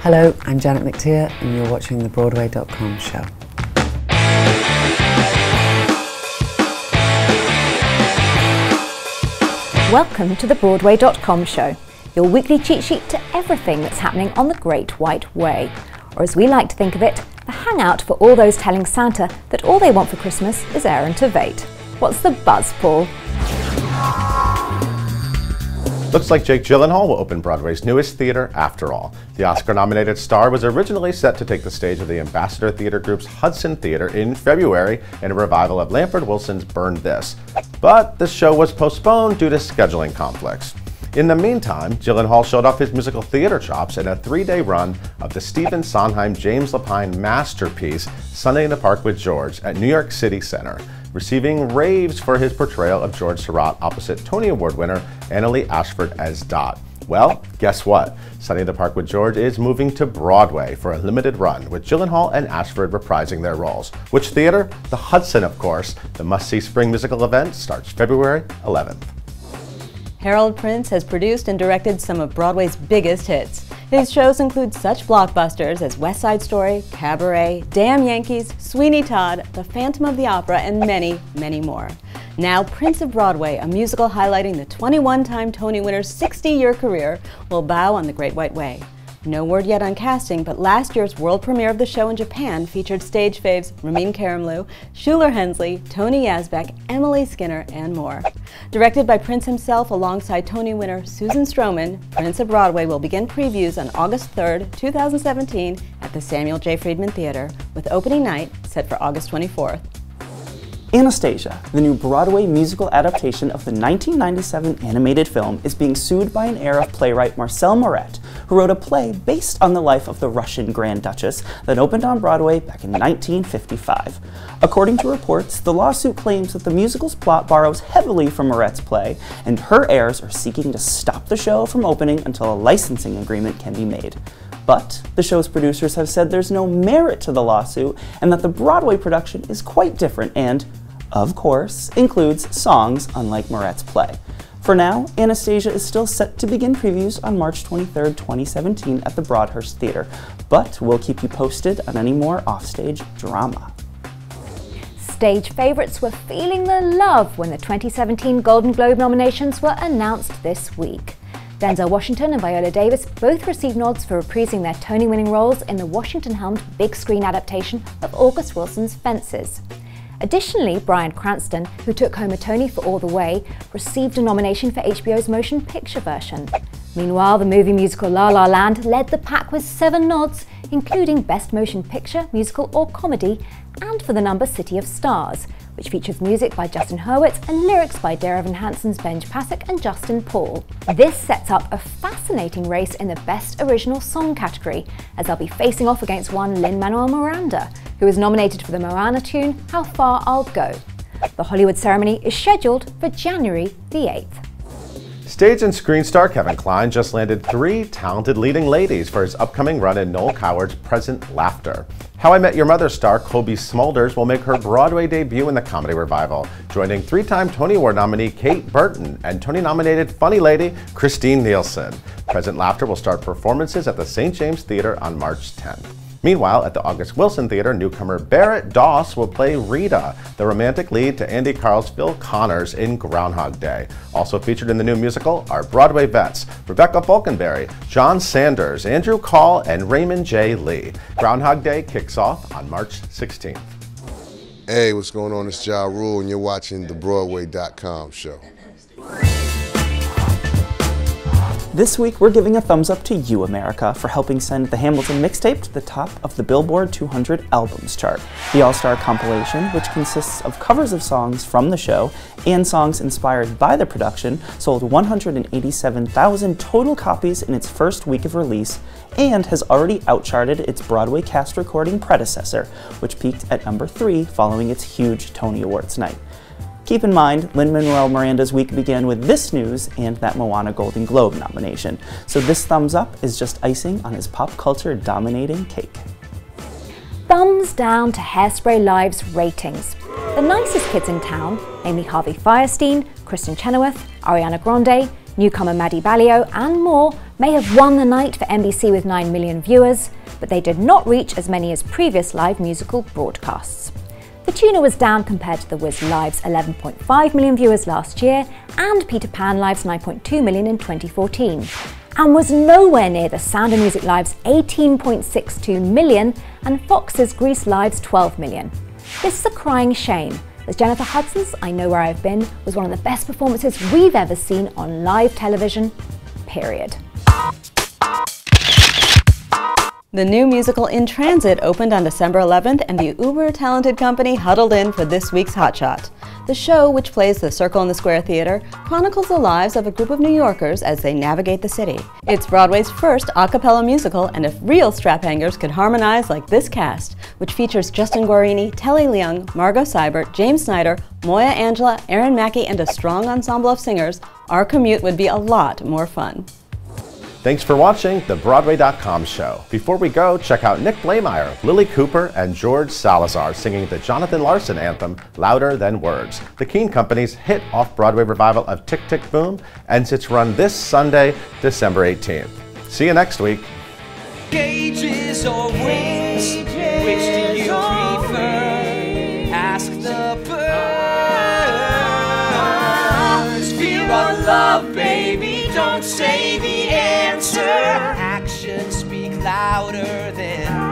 Hello, I'm Janet McTeer and you're watching the Broadway.com show. Welcome to the Broadway.com show, your weekly cheat sheet to everything that's happening on the Great White Way. Or as we like to think of it, the hangout for all those telling Santa that all they want for Christmas is Aaron Tveit. What's the buzz, Paul? Looks like Jake Gyllenhaal will open Broadway's newest theater after all. The Oscar-nominated star was originally set to take the stage of the Ambassador Theater Group's Hudson Theater in February in a revival of Lanford Wilson's Burn This. But the show was postponed due to scheduling conflicts. In the meantime, Gyllenhaal showed off his musical theater chops in a 3-day run of the Stephen Sondheim-James Lapine masterpiece, Sunday in the Park with George, at New York City Center, receiving raves for his portrayal of George Seurat opposite Tony Award winner Annaleigh Ashford as Dot. Well, guess what? Sunday in the Park with George is moving to Broadway for a limited run, with Gyllenhaal and Ashford reprising their roles. Which theater? The Hudson, of course. The must-see spring musical event starts February 11th. Harold Prince has produced and directed some of Broadway's biggest hits. His shows include such blockbusters as West Side Story, Cabaret, Damn Yankees, Sweeney Todd, The Phantom of the Opera, and many, many more. Now, Prince of Broadway, a musical highlighting the 21-time Tony winner's 60-year career, will bow on the Great White Way. No word yet on casting, but last year's world premiere of the show in Japan featured stage faves Ramin Karimloo, Shuler Hensley, Tony Yazbek, Emily Skinner, and more. Directed by Prince himself alongside Tony winner Susan Stroman, Prince of Broadway will begin previews on August 3rd, 2017 at the Samuel J. Friedman Theater, with opening night set for August 24th. Anastasia, the new Broadway musical adaptation of the 1997 animated film, is being sued by an heir of playwright Marcel Moret, who wrote a play based on the life of the Russian Grand Duchess that opened on Broadway back in 1955. According to reports, the lawsuit claims that the musical's plot borrows heavily from Moret's play, and her heirs are seeking to stop the show from opening until a licensing agreement can be made. But the show's producers have said there's no merit to the lawsuit and that the Broadway production is quite different and, of course, includes songs unlike Moret's play. For now, Anastasia is still set to begin previews on March 23, 2017 at the Broadhurst Theater, but we'll keep you posted on any more offstage drama. Stage favourites were feeling the love when the 2017 Golden Globe nominations were announced this week. Denzel Washington and Viola Davis both received nods for reprising their Tony-winning roles in the Washington-helmed big screen adaptation of August Wilson's Fences. Additionally, Bryan Cranston, who took home a Tony for All the Way, received a nomination for HBO's motion picture version. Meanwhile, the movie musical La La Land led the pack with 7 nods, including Best Motion Picture, Musical or Comedy, and for the number City of Stars, which features music by Justin Hurwitz and lyrics by Derevan Hansen's Benj Pasek and Justin Paul. This sets up a fascinating race in the Best Original Song category, as they'll be facing off against one Lin-Manuel Miranda, who is nominated for the Moana tune How Far I'll Go. The Hollywood ceremony is scheduled for January the 8th. Stage and screen star Kevin Kline just landed 3 talented leading ladies for his upcoming run in Noel Coward's Present Laughter. How I Met Your Mother star Kobe Smulders will make her Broadway debut in the comedy revival, joining 3-time Tony Award nominee Kate Burton and Tony-nominated funny lady Christine Nielsen. Present Laughter will start performances at the St. James Theater on March 10th. Meanwhile, at the August Wilson Theater, newcomer Barrett Doss will play Rita, the romantic lead to Andy Karl's Phil Connors in Groundhog Day. Also featured in the new musical are Broadway vets Rebecca Falconberry, John Sanders, Andrew Call, and Raymond J. Lee. Groundhog Day kicks off on March 16th. Hey, what's going on? It's Ja Rule, and you're watching the Broadway.com show. This week, we're giving a thumbs up to you, America, for helping send the Hamilton mixtape to the top of the Billboard 200 albums chart. The All-Star compilation, which consists of covers of songs from the show and songs inspired by the production, sold 187,000 total copies in its first week of release and has already outcharted its Broadway cast recording predecessor, which peaked at number 3 following its huge Tony Awards night. Keep in mind, Lin-Manuel Miranda's week began with this news and that Moana Golden Globe nomination, so this thumbs up is just icing on his pop culture dominating cake. Thumbs down to Hairspray Live's ratings. The nicest kids in town, namely Harvey Fierstein, Kristen Chenoweth, Ariana Grande, newcomer Maddie Ballio, and more, may have won the night for NBC with 9 million viewers, but they did not reach as many as previous live musical broadcasts. The Tuna was down compared to The Wiz Live's 11.5 million viewers last year and Peter Pan Live's 9.2 million in 2014, and was nowhere near The Sound of Music Live's 18.62 million and Fox's Grease Live's 12 million. This is a crying shame, as Jennifer Hudson's I Know Where I've Been was one of the best performances we've ever seen on live television, period. The new musical In Transit opened on December 11th, and the uber-talented company huddled in for this week's hotshot. The show, which plays the Circle in the Square Theater, chronicles the lives of a group of New Yorkers as they navigate the city. It's Broadway's first a cappella musical, and if real strap-hangers could harmonize like this cast, which features Justin Guarini, Telly Leung, Margot Seibert, James Snyder, Moya Angela, Aaron Mackey, and a strong ensemble of singers, our commute would be a lot more fun. Thanks for watching the Broadway.com show. Before we go, check out Nick Blameyer, Lily Cooper, and George Salazar singing the Jonathan Larson anthem, Louder Than Words. The Keane Company's hit off-Broadway revival of Tick, Tick, Boom ends its run this Sunday, December 18th. See you next week. Gauges or wings, which do you prefer? Ask the birds. Feel our love, baby, don't say the answer. Actions speak louder than